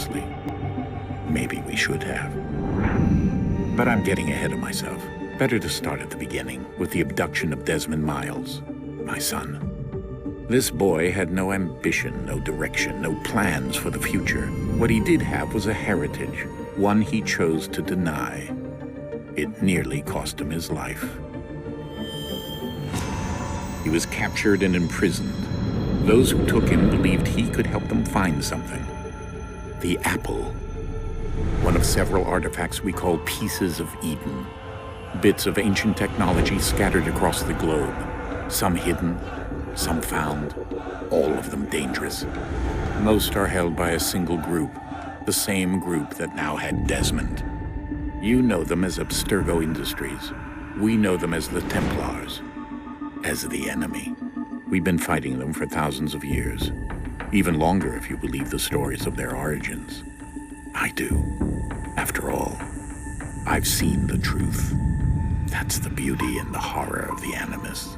seriously. Maybe we should have. But I'm getting ahead of myself. Better to start at the beginning, with the abduction of Desmond Miles, my son. This boy had no ambition, no direction, no plans for the future. What he did have was a heritage, one he chose to deny. It nearly cost him his life. He was captured and imprisoned. Those who took him believed he could help them find something. The apple. One of several artifacts we call pieces of Eden. Bits of ancient technology scattered across the globe. Some hidden, some found, all of them dangerous. Most are held by a single group, the same group that now had Desmond. You know them as Abstergo Industries. We know them as the Templars, as the enemy. We've been fighting them for thousands of years, even longer if you believe the stories of their origins. I do. After all, I've seen the truth. That's the beauty and the horror of the Animus.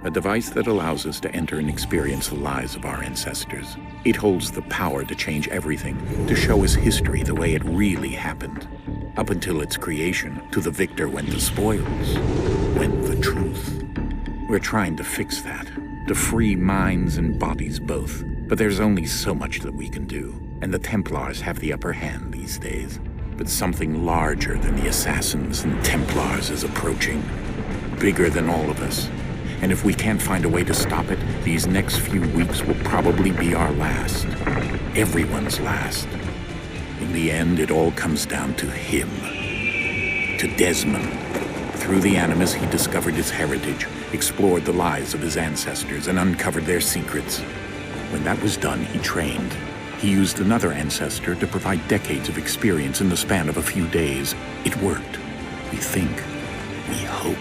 A device that allows us to enter and experience the lives of our ancestors. It holds the power to change everything, to show us history the way it really happened. Up until its creation, to the victor went the spoils, went the truth. We're trying to fix that, to free minds and bodies both. But there's only so much that we can do, and the Templars have the upper hand these days. But something larger than the Assassins and Templars is approaching, bigger than all of us. And if we can't find a way to stop it, these next few weeks will probably be our last. Everyone's last. In the end, it all comes down to him. To Desmond. Through the Animus, he discovered his heritage, explored the lives of his ancestors, and uncovered their secrets. When that was done, he trained. He used another ancestor to provide decades of experience in the span of a few days. It worked. We think. We hope.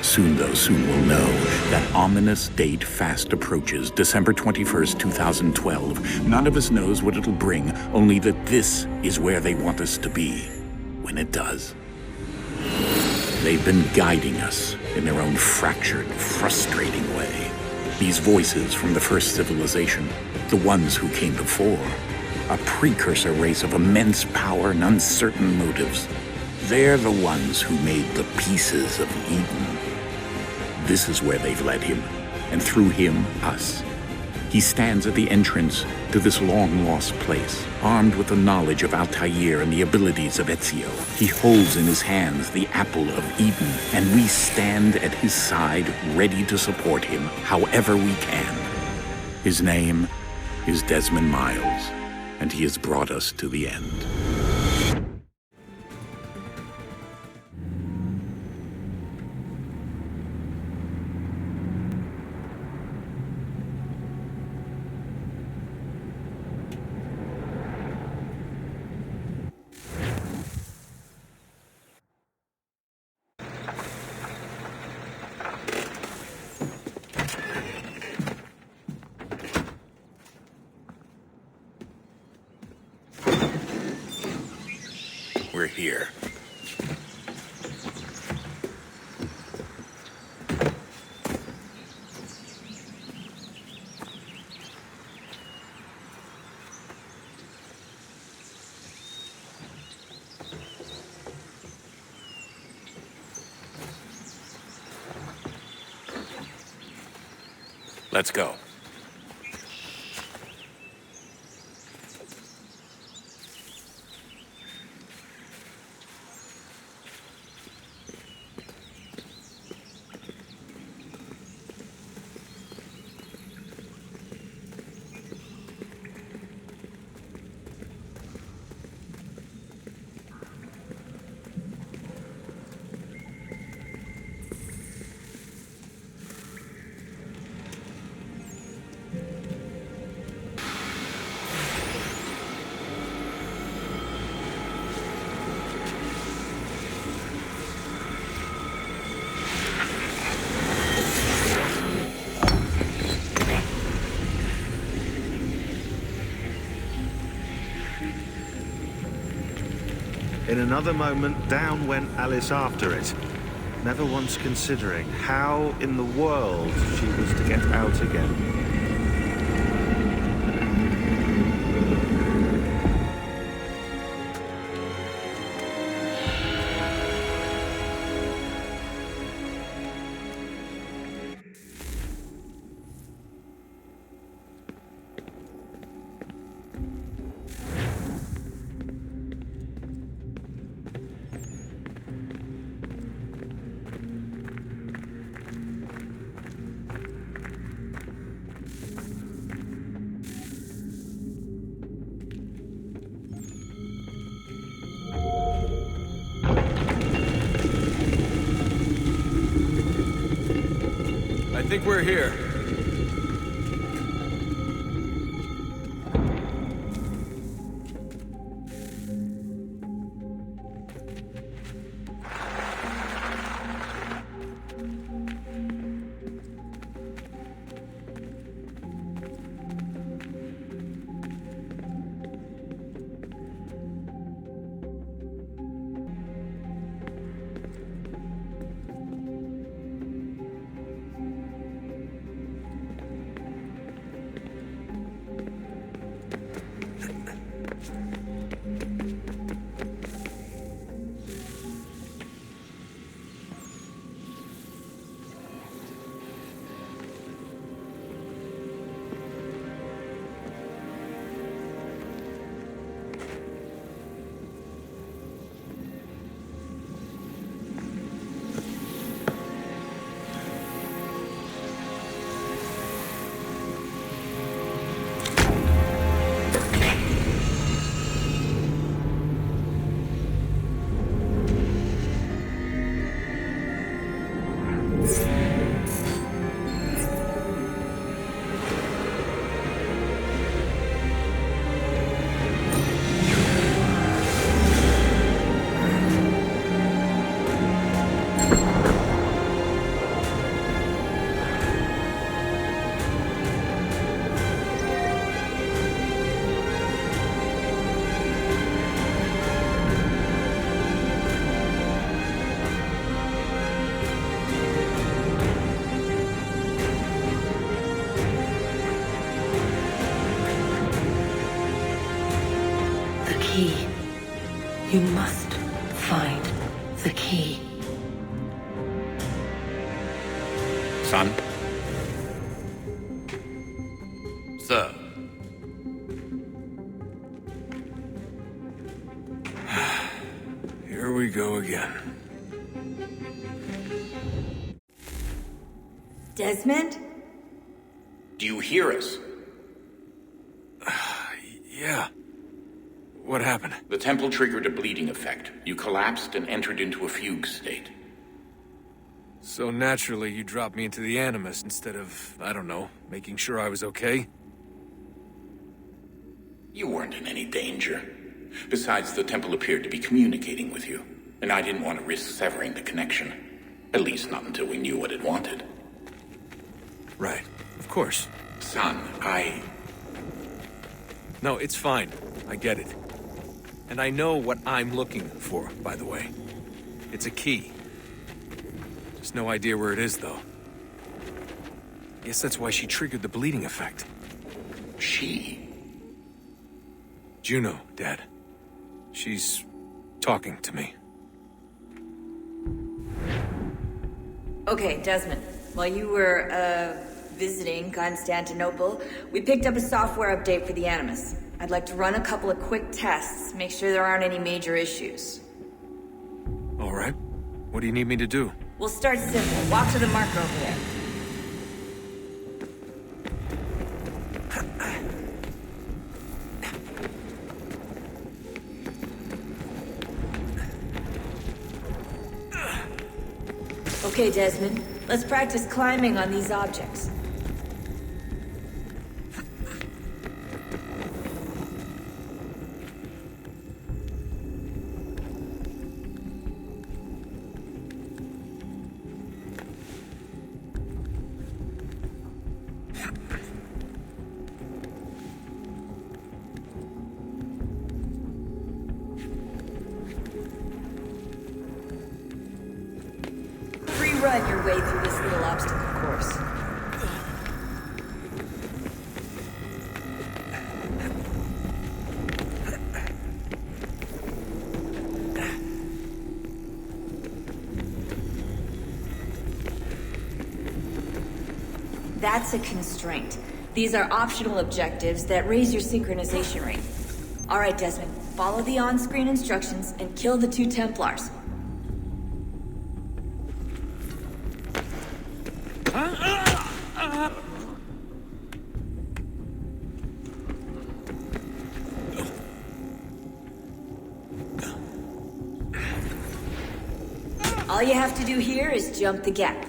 Soon we'll know. That ominous date fast approaches, December 21st, 2012. None of us knows what it'll bring, only that this is where they want us to be, when it does. They've been guiding us in their own fractured, frustrating way. These voices from the first civilization, the ones who came before, a precursor race of immense power and uncertain motives. They're the ones who made the pieces of Eden. This is where they've led him, and through him, us. He stands at the entrance to this long-lost place, armed with the knowledge of Altair and the abilities of Ezio. He holds in his hands the apple of Eden, and we stand at his side, ready to support him however we can. His name is Desmond Miles, and he has brought us to the end. We're here. Let's go. In another moment, down went Alice after it, never once considering how in the world she was to get out again. think we're here. You must find the key. Son? Sir. Here we go again. Desmond? Do you hear us? Yeah. What happened? The temple triggered a bleeding effect. You collapsed and entered into a fugue state. So naturally, you dropped me into the Animus instead of, I don't know, making sure I was okay? You weren't in any danger. Besides, the temple appeared to be communicating with you, and I didn't want to risk severing the connection. At least not until we knew what it wanted. Right. Of course. Son, No, it's fine. I get it. And I know what I'm looking for, by the way. It's a key. Just no idea where it is, though. Guess that's why she triggered the bleeding effect. She? Juno, Dad. She's talking to me. Okay, Desmond. While you were, visiting Constantinople, we picked up a software update for the Animus. I'd like to run a couple of quick tests, make sure there aren't any major issues. All right. What do you need me to do? We'll start simple. Walk to the marker over there. Okay, Desmond. Let's practice climbing on these objects. Run your way through this little obstacle course. That's a constraint. These are optional objectives that raise your synchronization rate. All right, Desmond, follow the on-screen instructions and kill the 2 Templars. All you have to do here is jump the gap.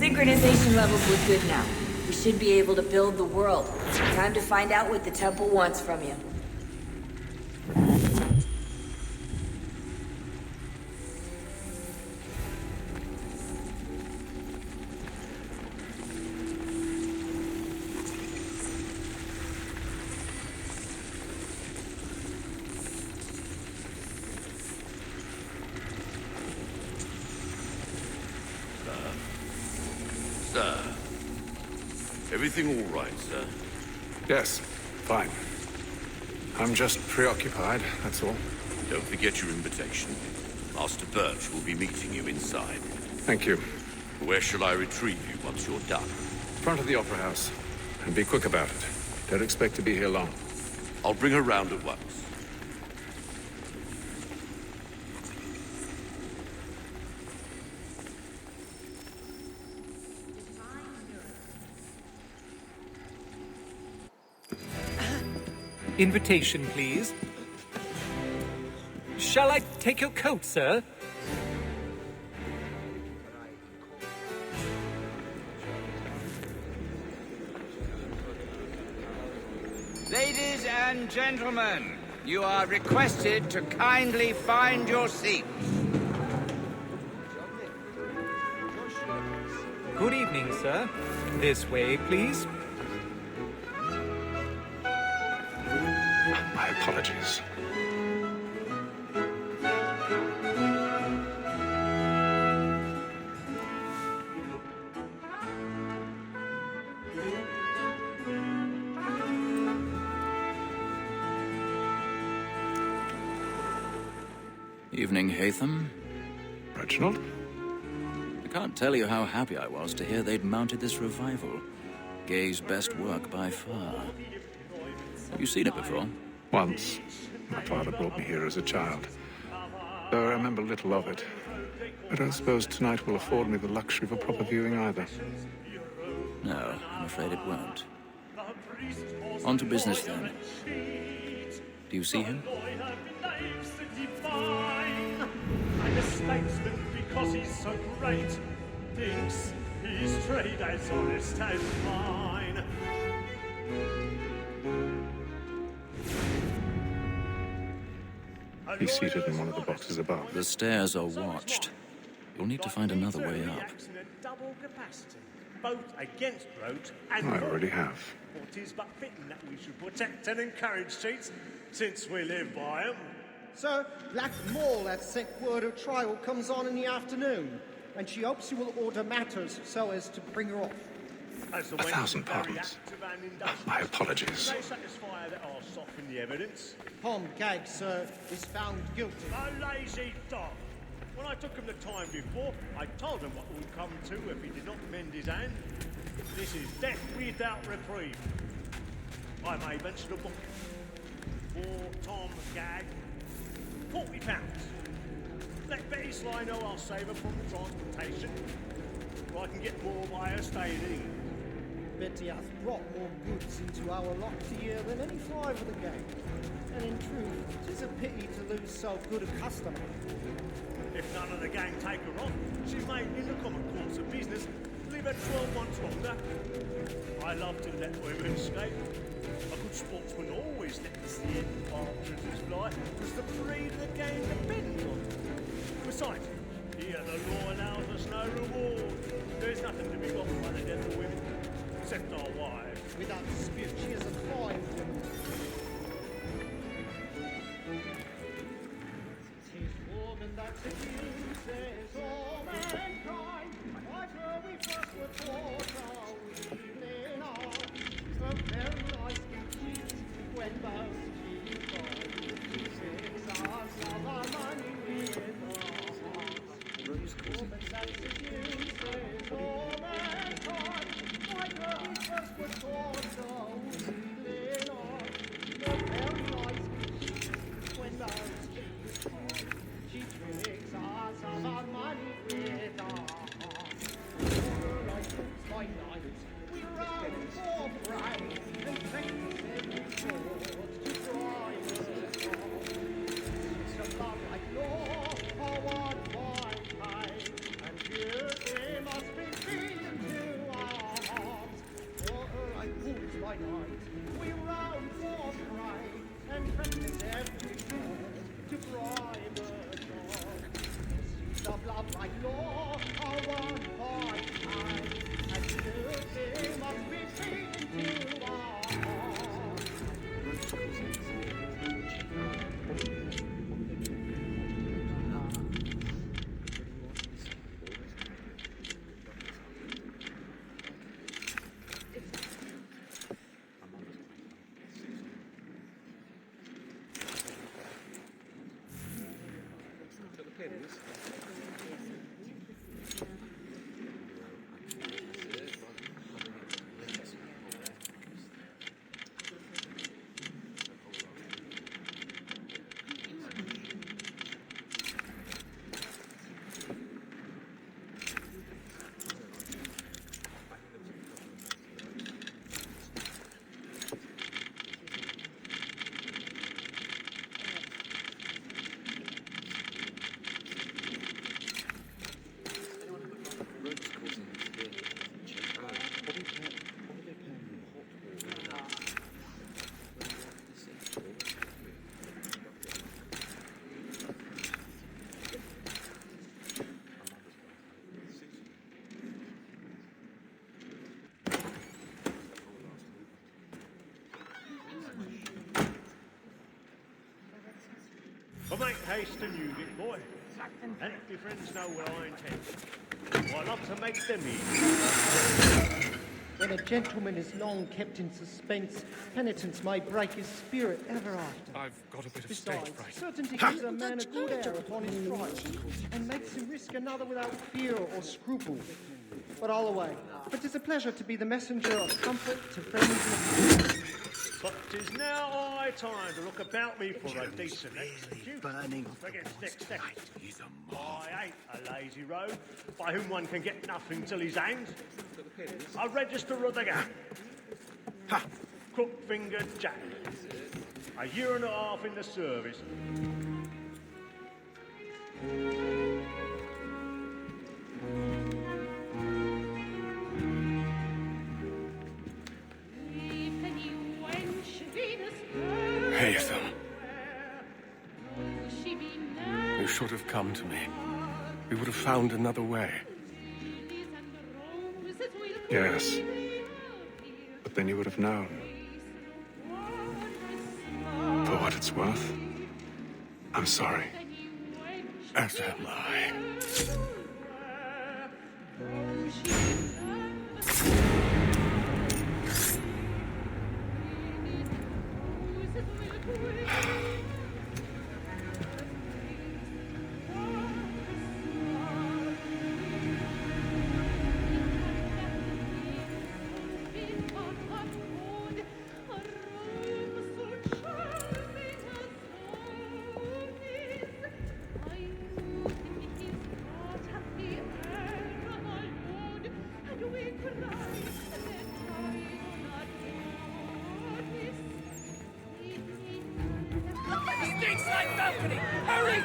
Synchronization levels look good now. We should be able to build the world. Time to find out what the temple wants from you. Sir. Everything all right, sir? Yes, fine. I'm just preoccupied, that's all. Don't forget your invitation. Master Birch will be meeting you inside. Thank you. Where shall I retrieve you once you're done? Front of the Opera House. And be quick about it. Don't expect to be here long. I'll bring her round at once. Invitation, please. Shall I take your coat, sir? Ladies and gentlemen, you are requested to kindly find your seats. Good evening, sir. This way, please. My apologies. Evening, Hatham. Reginald? I can't tell you how happy I was to hear they'd mounted this revival. Gay's best work by far. Have you seen it before? Once. My father brought me here as a child. Though I remember little of it. I don't suppose tonight will afford me the luxury of a proper viewing either. No, I'm afraid it won't. On to business, then. Do you see him? I'm a statesman because he's so great. Thinks his trade as honest as mine. He's seated in one of the boxes above. The stairs are watched. You'll need to find another way up. Double capacity, both against roads and I already have. what is but fitting that we should protect and encourage streets, since we live by them. Sir, Black Mall had sent word her trial comes on in the afternoon, and she hopes you will order matters so as to bring her off. As the 1,000 pardons. My apologies. They satisfy that I'll soften the evidence. Tom Gag, sir, is found guilty. A lazy dog. When I took him the time before, I told him what would come to if he did not mend his hand. This is death without reprieve. I may mention a book. For Tom Gag, £40. Let Betty Sly know I'll save her from transportation, or I can get more by her staying in. Betty hath brought more goods into our lot a year than any five of the gang. And in truth, 'tis a pity to lose so good a customer. If none of the gang take her on, she may, in the common course of business, live her 12 months longer. I love to let women escape. A good sportsman always lets the end partridges fly, because the breed of the game depends on it. Besides, here the law allows us no reward. There's nothing to be got by the death of women, except our wives. Without dispute, she is a fine woman. 'Tis woman that seduces all mankind. By her we first were taught our evening art. A very nice beauty when both she sings us of our money with our hearts. 'Tis woman that seduces all mankind. By her we first were taught our evening art. A very nice beauty when both she tricks us But make haste and use it, boy. And if your friends know what I intend, I love to make them eat. When a gentleman is long kept in suspense, penitence may break his spirit ever after. I've got a bit of stage Besides, fright. certainty gives a man a good air upon his trial, and makes him risk another without fear or scruple. But I'll away. But 'tis a pleasure to be the messenger of comfort to friends. But 'tis now high time to look about me for a decent execution. Against next step. I ain't a lazy rogue by whom one can get nothing till he's hanged. A register of the gap. Crook-fingered Jack. A year and a half in the service. Haytham. You should have come to me. We would have found another way. Yes. But then you would have known. For what it's worth, I'm sorry. As am I. Hurry!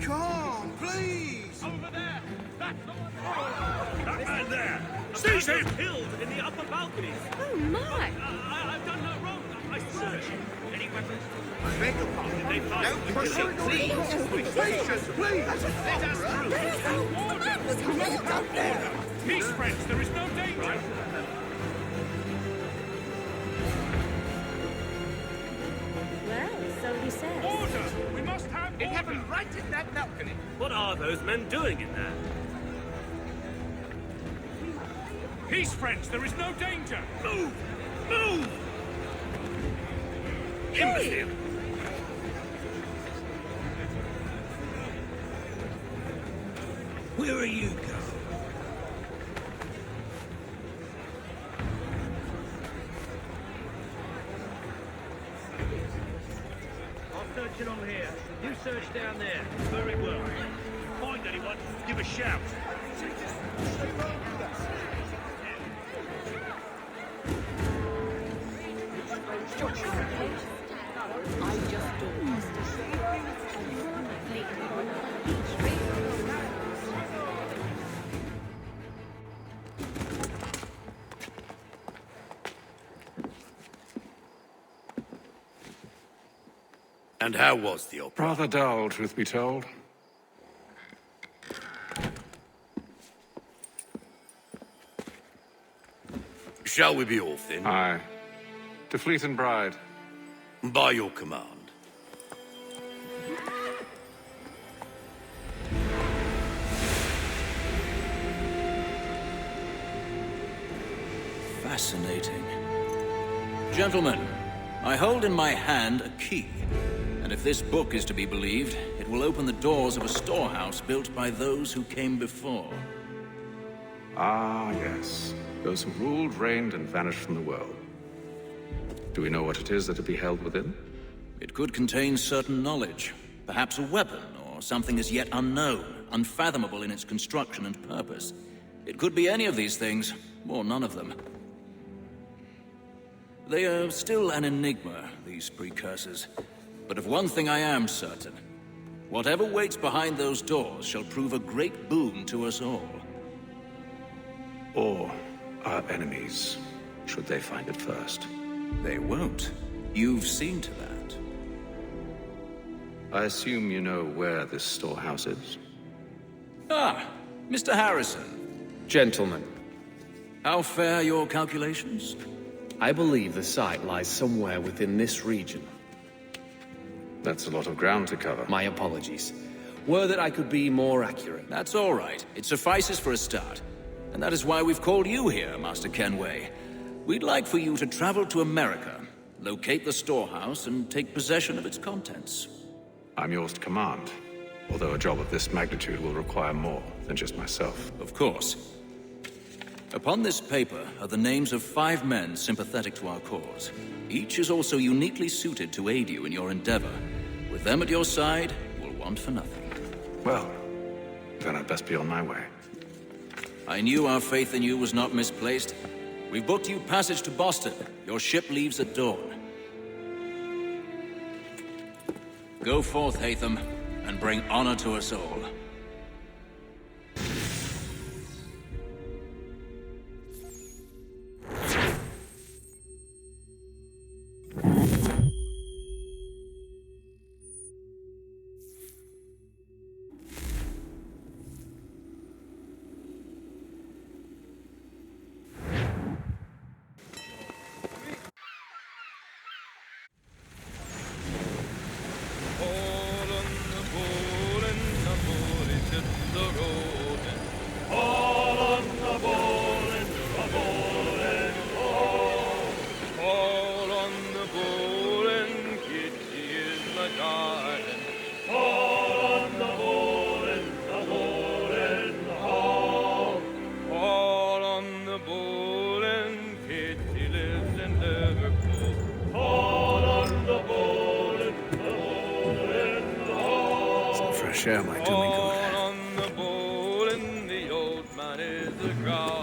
Come, please! Over there! That's the one! That man there! Seize him! Killed in the upper balcony! Oh, my! I've done no wrong. I searched. Any weapons? I beg your pardon. They find Don't proceed, please! Patience, please! Let us through! Peace, friends. There is no danger. Well, so he says. Order! We must have order! In heaven, right in that balcony! What are those men doing in there? Peace, friends. There is no danger. Move! Move! Imbecile! Where are you going? I'm searching on here. You search down there. Very well. Find anyone, give a shout. I just don't. And how was the opera? Rather dull, truth be told. Shall we be off then? Aye. To Fleet and Bride. By your command. Fascinating. Gentlemen, I hold in my hand a key. And if this book is to be believed, it will open the doors of a storehouse built by those who came before. Ah, yes. Those who ruled, reigned, and vanished from the world. Do we know what it is that to be held within? It could contain certain knowledge, perhaps a weapon, or something as yet unknown, unfathomable in its construction and purpose. It could be any of these things, or none of them. They are still an enigma, these precursors. But of one thing I am certain. Whatever waits behind those doors shall prove a great boon to us all. Or our enemies, should they find it first. They won't. You've seen to that. I assume you know where this storehouse is? Ah, Mr. Harrison. Gentlemen, How fare your calculations? I believe the site lies somewhere within this region. That's a lot of ground to cover. My apologies. Were that I could be more accurate. That's all right. It suffices for a start. And that is why we've called you here, Master Kenway. We'd like for you to travel to America, locate the storehouse, and take possession of its contents. I'm yours to command, although a job of this magnitude will require more than just myself. Of course. Upon this paper are the names of 5 men sympathetic to our cause. Each is also uniquely suited to aid you in your endeavor. With them at your side, you'll want for nothing. Well, then I'd best be on my way. I knew our faith in you was not misplaced. We've booked you passage to Boston. Your ship leaves at dawn. Go forth, Hatham, and bring honor to us all. Fresh air might do me good. On the bowl and the old man is a growl.